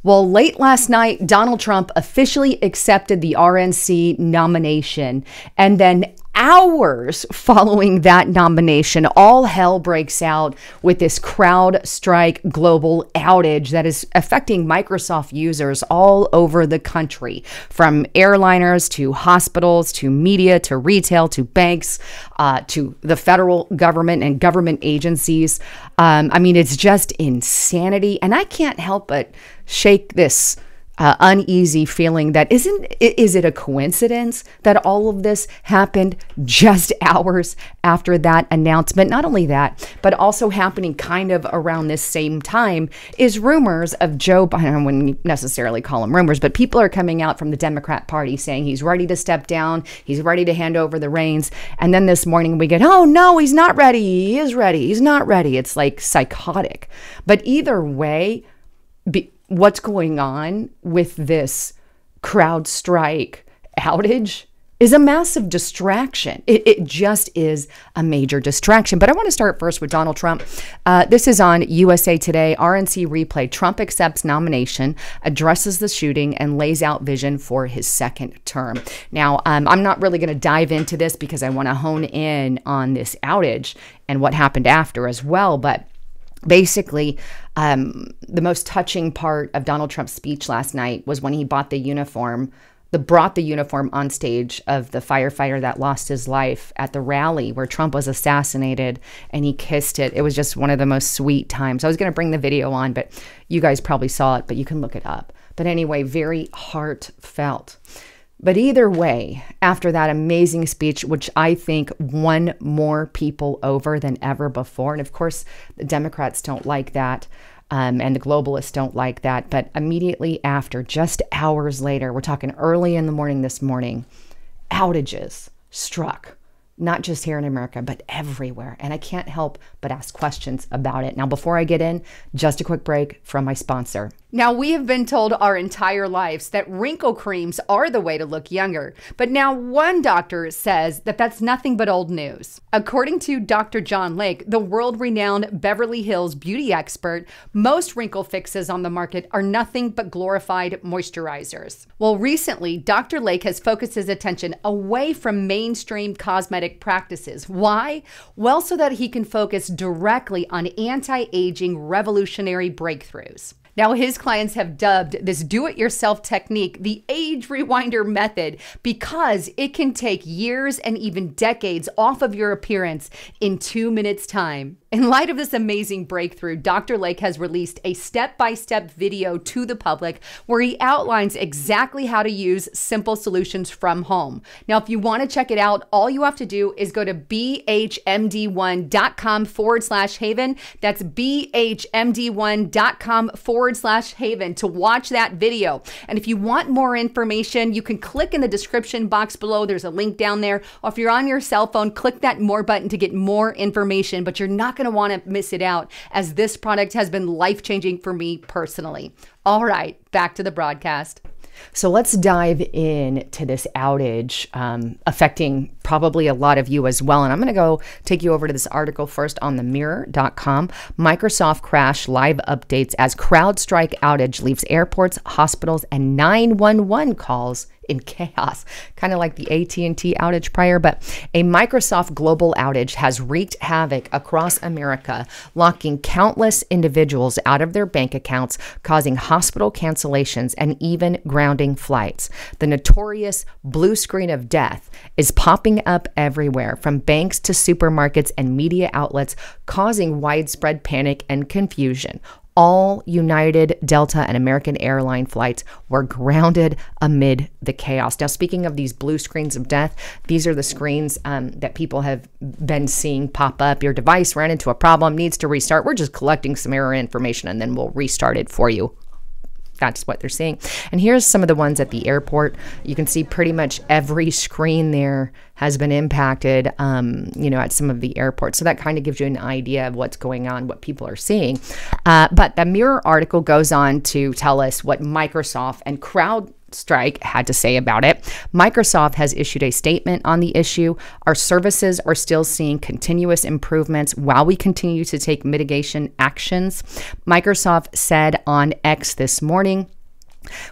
Well, late last night, Donald Trump officially accepted the RNC nomination. And then hours following that nomination, all hell breaks out with this CrowdStrike global outage that is affecting Microsoft users all over the country, from airliners to hospitals to media to retail to banks to the federal government and government agencies. I mean, it's just insanity. And I can't help but shake this uneasy feeling that is it a coincidence that all of this happened just hours after that announcement? Not only that, but also happening kind of around this same time is rumors of Joe Biden. I wouldn't necessarily call them rumors, but people are coming out from the Democrat Party saying he's ready to step down. He's ready to hand over the reins. And then this morning we get, oh no, he's not ready. He is ready. He's not ready. It's like psychotic. But either way, what's going on with this CrowdStrike outage is a massive distraction. It just is a major distraction. But I want to start first with Donald Trump. This is on USA Today. RNC replay. Trump accepts nomination, addresses the shooting, and lays out vision for his second term. Now, I'm not really going to dive into this because I want to hone in on this outage and what happened after as well. But basically, the most touching part of Donald Trump's speech last night was when he brought the uniform on stage of the firefighter that lost his life at the rally where Trump was assassinated, and he kissed it. It was just one of the most sweet times. I was going to bring the video on, but you guys probably saw it, but you can look it up. But anyway, very heartfelt. But either way, after that amazing speech, which I think won more people over than ever before, and of course, the Democrats don't like that, and the globalists don't like that, but immediately after, just hours later, we're talking early in the morning this morning, outages struck. Not just here in America, but everywhere. And I can't help but ask questions about it. Now, before I get in, just a quick break from my sponsor. Now, we have been told our entire lives that wrinkle creams are the way to look younger. But now one doctor says that that's nothing but old news. According to Dr. John Lake, the world-renowned Beverly Hills beauty expert, most wrinkle fixes on the market are nothing but glorified moisturizers. Well, recently, Dr. Lake has focused his attention away from mainstream cosmetic practices. Why? Well, so that he can focus directly on anti-aging revolutionary breakthroughs. Now, his clients have dubbed this do-it-yourself technique the age rewinder method because it can take years and even decades off of your appearance in 2 minutes' time. In light of this amazing breakthrough, Dr. Lake has released a step-by-step video to the public where he outlines exactly how to use simple solutions from home. Now, if you want to check it out, all you have to do is go to bhmd1.com/haven. That's bhmd1.com/haven to watch that video. And if you want more information, you can click in the description box below. There's a link down there. Or if you're on your cell phone, click that more button to get more information, but you're not going to want to miss it out, as this product has been life-changing for me personally. All right, back to the broadcast. So let's dive into this outage affecting probably a lot of you as well. And I'm going to go take you over to this article first on themirror.com. Microsoft crash live updates as CrowdStrike outage leaves airports, hospitals, and 911 calls in chaos. Kind of like the AT&T outage prior, but a Microsoft global outage has wreaked havoc across America, locking countless individuals out of their bank accounts, causing hospital cancellations and even grounding flights. The notorious blue screen of death is popping up everywhere, from banks to supermarkets and media outlets, causing widespread panic and confusion. All United, Delta, and American airline flights were grounded amid the chaos. Now, speaking of these blue screens of death, these are the screens that people have been seeing pop up. Your device ran into a problem, needs to restart. We're just collecting some error information, and then we'll restart it for you. That's what they're seeing. And here's some of the ones at the airport. You can see pretty much every screen there has been impacted, at some of the airports. So that kind of gives you an idea of what's going on, what people are seeing. But the Mirror article goes on to tell us what Microsoft and CrowdStrike had to say about it. Microsoft has issued a statement on the issue. Our services are still seeing continuous improvements while we continue to take mitigation actions. Microsoft said on X this morning,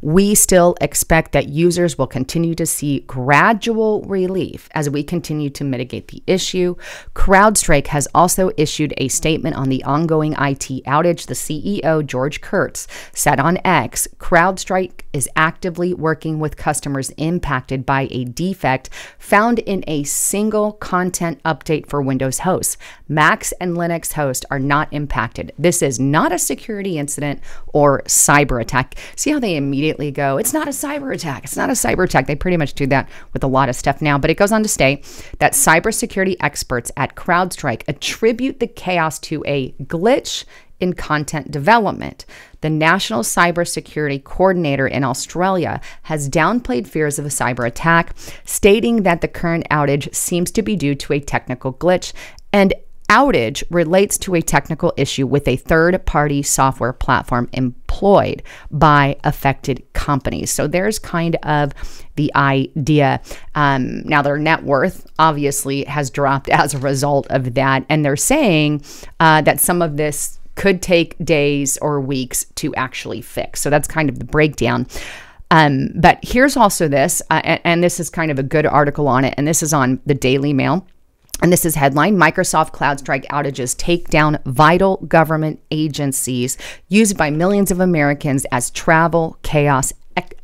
we still expect that users will continue to see gradual relief as we continue to mitigate the issue. CrowdStrike has also issued a statement on the ongoing IT outage. The CEO, George Kurtz, said on X, CrowdStrike is actively working with customers impacted by a defect found in a single content update for Windows hosts. Macs and Linux hosts are not impacted. This is not a security incident or cyber attack. See how they immediately go, it's not a cyber attack. It's not a cyber attack. They pretty much do that with a lot of stuff now. But it goes on to say that cybersecurity experts at CrowdStrike attribute the chaos to a glitch in content development. The National Cybersecurity Coordinator in Australia has downplayed fears of a cyber attack, stating that the current outage seems to be due to a technical glitch, and outage relates to a technical issue with a third-party software platform employed by affected companies. So there's kind of the idea. Now, their net worth obviously has dropped as a result of that, and they're saying that some of this could take days or weeks to actually fix. So that's kind of the breakdown. But here's also this, and this is kind of a good article on it, and this is on the Daily Mail. And this is headline, Microsoft CrowdStrike outages take down vital government agencies used by millions of Americans as travel chaos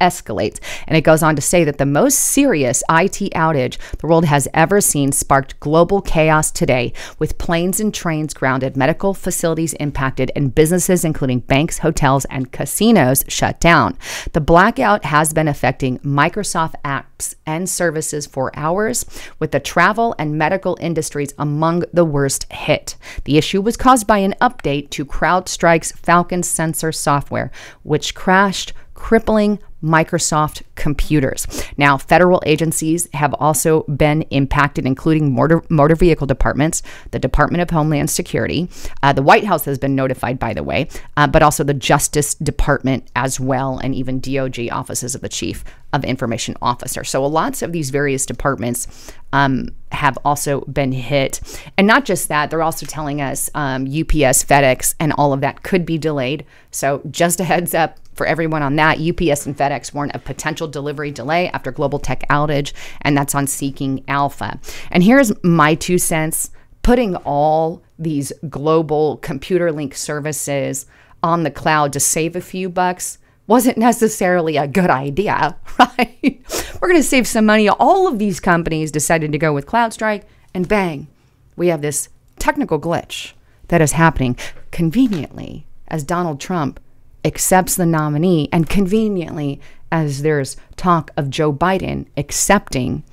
escalates. And it goes on to say that the most serious IT outage the world has ever seen sparked global chaos today, with planes and trains grounded, medical facilities impacted, and businesses including banks, hotels, and casinos shut down. The blackout has been affecting Microsoft apps and services for hours, with the travel and medical industries among the worst hit. The issue was caused by an update to CrowdStrike's Falcon sensor software, which crashed, crippling Microsoft computers. Now, federal agencies have also been impacted, including motor vehicle departments, the Department of Homeland Security. The White House has been notified, by the way, but also the Justice Department as well, and even DOJ offices of the Chief of Information Officer. So lots of these various departments have also been hit. And not just that, they're also telling us UPS, FedEx, and all of that could be delayed. So just a heads up for everyone on that. UPS and FedEx warn of potential delivery delay after global tech outage, and that's on Seeking Alpha. And here's my 2 cents. Putting all these global computer link services on the cloud to save a few bucks wasn't necessarily a good idea, right? We're going to save some money. All of these companies decided to go with CrowdStrike, and bang, we have this technical glitch that is happening conveniently as Donald Trump accepts the nominee, and conveniently as there's talk of Joe Biden accepting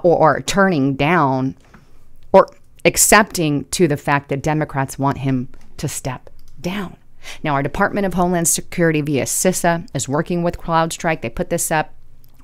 or turning down or accepting to the fact that Democrats want him to step down. Now, our Department of Homeland Security via CISA is working with CrowdStrike. They put this up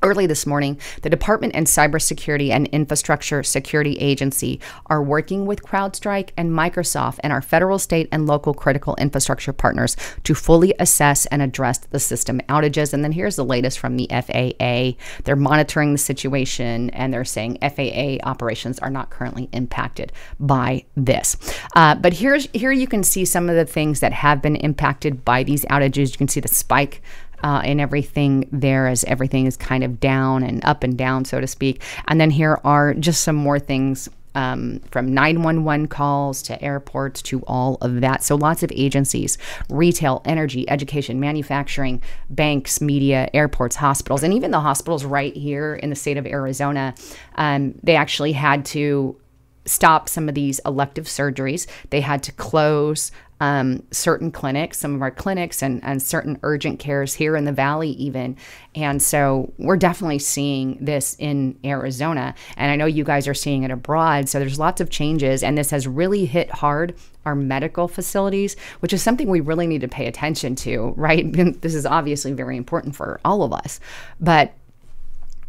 early this morning. The Department and Cybersecurity and Infrastructure Security Agency are working with CrowdStrike and Microsoft and our federal, state, and local critical infrastructure partners to fully assess and address the system outages. And then here's the latest from the FAA. They're monitoring the situation, and they're saying FAA operations are not currently impacted by this. But here you can see some of the things that have been impacted by these outages. You can see the spike and everything there, as everything is kind of down and up and down, so to speak. And then here are just some more things from 911 calls to airports to all of that. So lots of agencies, retail, energy, education, manufacturing, banks, media, airports, hospitals, and even the hospitals right here in the state of Arizona, they actually had to stop some of these elective surgeries. They had to close certain clinics, some of our clinics, and certain urgent cares here in the valley even. And so we're definitely seeing this in Arizona. And I know you guys are seeing it abroad. So there's lots of changes. And this has really hit hard our medical facilities, which is something we really need to pay attention to, right? This is obviously very important for all of us. But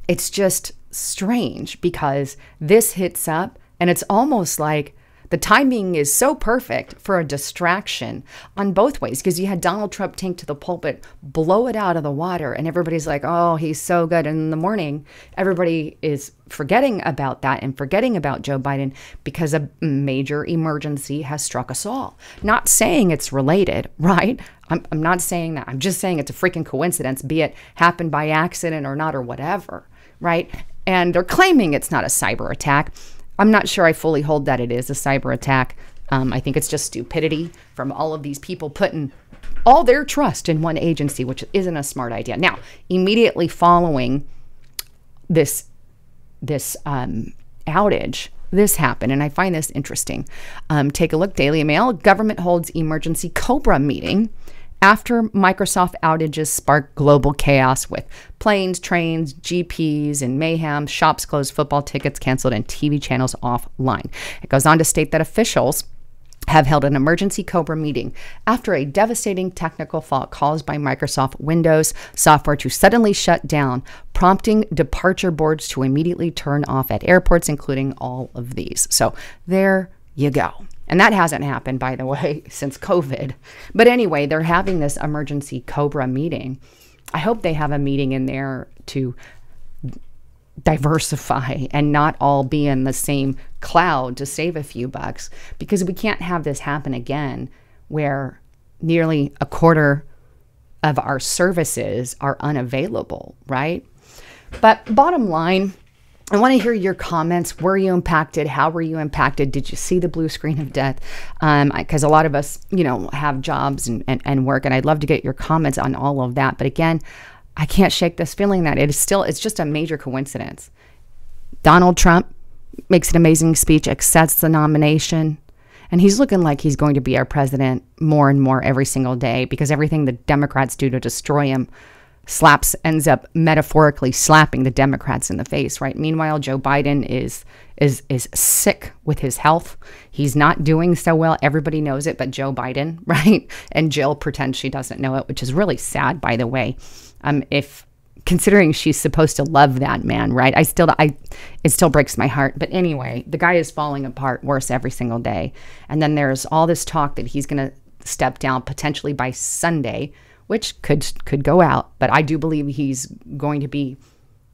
it's just strange because this hits up, and it's almost like The timing is so perfect for a distraction on both ways, because you had Donald Trump take to the pulpit, blow it out of the water, and everybody's like, oh, he's so good. And in the morning, everybody is forgetting about that and forgetting about Joe Biden because a major emergency has struck us all. Not saying it's related, right? I'm not saying that. I'm just saying it's a freaking coincidence, be it happened by accident or not or whatever, right? And they're claiming it's not a cyber attack. I'm not sure I fully hold that it is a cyber attack. I think it's just stupidity from all of these people putting all their trust in one agency, which isn't a smart idea. Now, immediately following this outage, this happened, and I find this interesting. Take a look, Daily Mail. Government holds emergency Cobra meeting after Microsoft outages sparked global chaos with planes, trains, GPs, and mayhem, shops closed, football tickets canceled, and TV channels offline. It goes on to state that officials have held an emergency Cobra meeting after a devastating technical fault caused by Microsoft Windows software to suddenly shut down, prompting departure boards to immediately turn off at airports, including all of these. So there you go. And that hasn't happened, by the way, since COVID. But anyway, they're having this emergency Cobra meeting. I hope they have a meeting in there to diversify and not all be in the same cloud to save a few bucks, because we can't have this happen again where nearly a quarter of our services are unavailable, right? But bottom line, I want to hear your comments. Were you impacted? How were you impacted? Did you see the blue screen of death? Because a lot of us, have jobs and work, and I'd love to get your comments on all of that. But again, I can't shake this feeling that it's just a major coincidence. Donald Trump makes an amazing speech, accepts the nomination, and he's looking like he's going to be our president more and more every single day, because everything the Democrats do to destroy him ends up metaphorically slapping the Democrats in the face, right? Meanwhile, Joe Biden is sick with his health. He's not doing so well. Everybody knows it, but Joe Biden, right? And Jill pretends she doesn't know it, which is really sad, by the way. If considering she's supposed to love that man, right? It still breaks my heart. But anyway, the guy is falling apart worse every single day. And then there's all this talk that he's going to step down potentially by Sunday, which could go out, but I do believe he's going to be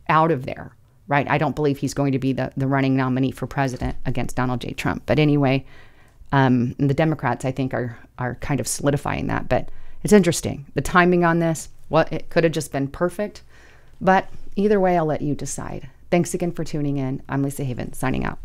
out of there, right? I don't believe he's going to be the running nominee for president against Donald J. Trump. But anyway, the Democrats, I think, are kind of solidifying that. But it's interesting. The timing on this, it could have just been perfect. But either way, I'll let you decide. Thanks again for tuning in. I'm Lisa Haven, signing out.